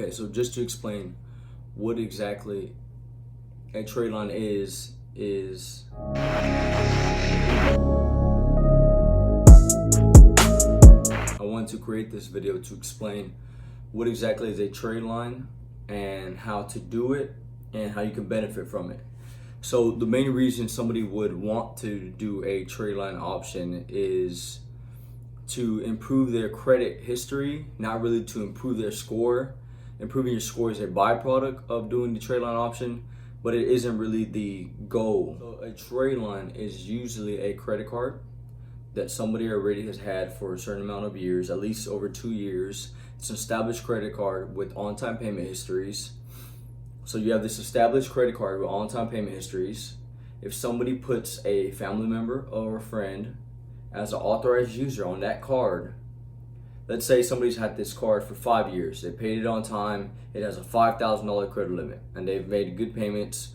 Okay, so just to explain what exactly a trade line is I wanted to create this video to explain what exactly is a trade line and how to do it and how you can benefit from it. So the main reason somebody would want to do a trade line option is to improve their credit history, not really to improve their score. Improving your score is a byproduct of doing the trade line option, but it isn't really the goal. So a trade line is usually a credit card that somebody already has had for a certain amount of years, at least over 2 years. It's an established credit card with on-time payment histories. So you have this established credit card with on-time payment histories. If somebody puts a family member or a friend as an authorized user on that card, let's say somebody's had this card for 5 years, they paid it on time, it has a $5,000 credit limit, and they've made good payments.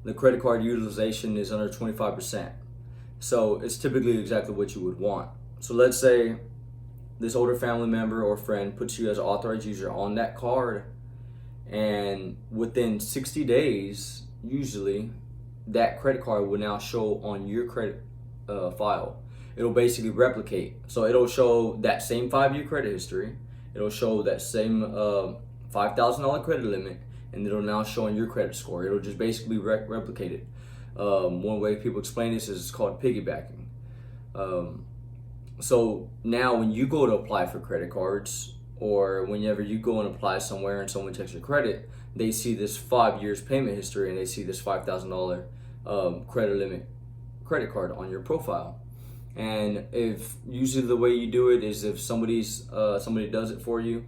The credit card utilization is under 25%. So it's typically exactly what you would want. So let's say this older family member or friend puts you as an authorized user on that card, and within 60 days, usually, that credit card will now show on your credit file. It'll basically replicate. So it'll show that same 5-year credit history. It'll show that same $5,000 credit limit, and it'll now show on your credit score. It'll just basically replicate it. One way people explain this is it's called piggybacking. So now when you go to apply for credit cards, or whenever you go and apply somewhere and someone checks your credit, they see this 5 years payment history and they see this $5,000 credit limit credit card on your profile. And if usually the way you do it is if somebody does it for you,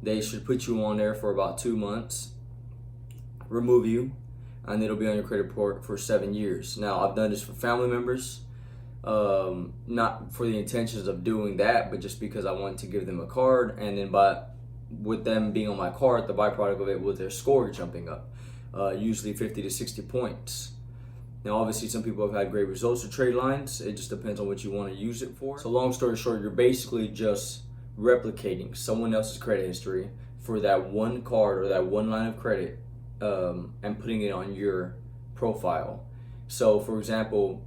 they should put you on there for about 2 months, remove you, and it'll be on your credit report for 7 years. Now I've done this for family members, not for the intentions of doing that, but just because I wanted to give them a card, and then with them being on my card, the byproduct of it was their score jumping up, usually 50 to 60 points. Now, obviously, some people have had great results with trade lines. It just depends on what you want to use it for. So long story short, you're basically just replicating someone else's credit history for that one card or that one line of credit, and putting it on your profile. So, for example,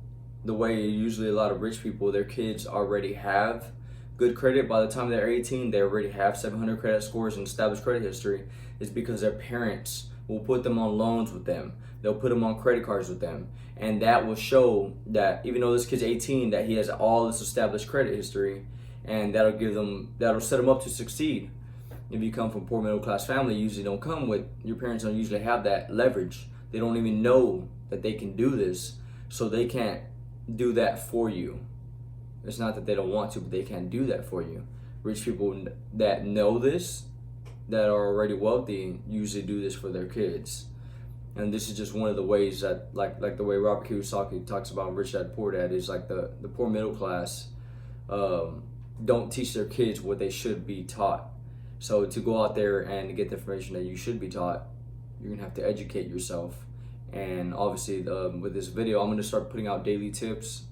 the way usually a lot of rich people, their kids already have good credit. By the time they're 18, they already have 700 credit scores and established credit history, is because their parents will put them on loans with them. They'll put them on credit cards with them. And that will show that even though this kid's 18, that he has all this established credit history, and that'll set him up to succeed. If you come from a poor middle class family, you usually don't come with, your parents don't usually have that leverage. They don't even know that they can do this, so they can't do that for you. It's not that they don't want to, but they can't do that for you. Rich people that know this, that are already wealthy, usually do this for their kids. And this is just one of the ways that, like the way Robert Kiyosaki talks about Rich Dad Poor Dad, is like the poor middle class don't teach their kids what they should be taught. So to go out there and get the information that you should be taught, you're gonna have to educate yourself. And obviously with this video, I'm gonna start putting out daily tips.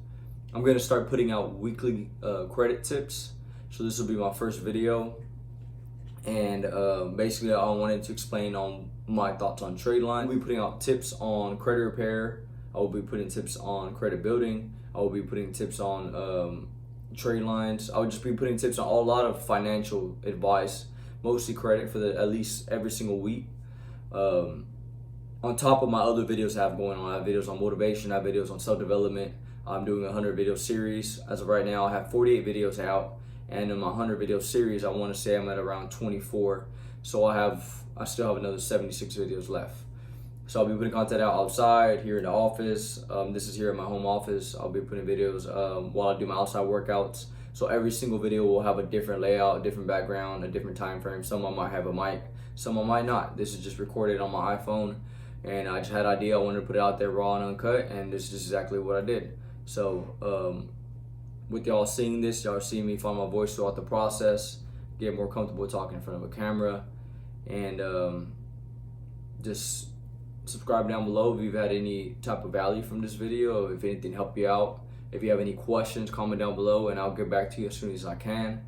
I'm gonna start putting out weekly credit tips. So this will be my first video. And basically I wanted to explain on my thoughts on Tradeline. I'll be putting out tips on credit repair. I will be putting tips on credit building. I will be putting tips on trade lines. I will just be putting tips on a lot of financial advice, mostly credit, for at least every single week. On top of my other videos I have going on, I have videos on motivation, I have videos on self-development. I'm doing a 100 video series. As of right now, I have 48 videos out. And in my 100 video series, I want to say I'm at around 24. So I still have another 76 videos left. So I'll be putting content out outside, here in the office. This is here in my home office. I'll be putting videos while I do my outside workouts. So every single video will have a different layout, a different background, a different time frame. Some I might have a mic, some I might not. This is just recorded on my iPhone, and I just had an idea. I wanted to put it out there raw and uncut, and this is just exactly what I did. So with y'all seeing this, y'all seeing me find my voice throughout the process, get more comfortable talking in front of a camera, and just subscribe down below if you've had any type of value from this video, if anything helped you out. If you have any questions, comment down below and I'll get back to you as soon as I can.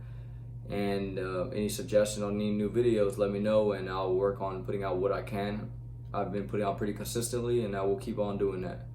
And any suggestion on any new videos, let me know, and I'll work on putting out what I can. I've been putting out pretty consistently, and I will keep on doing that.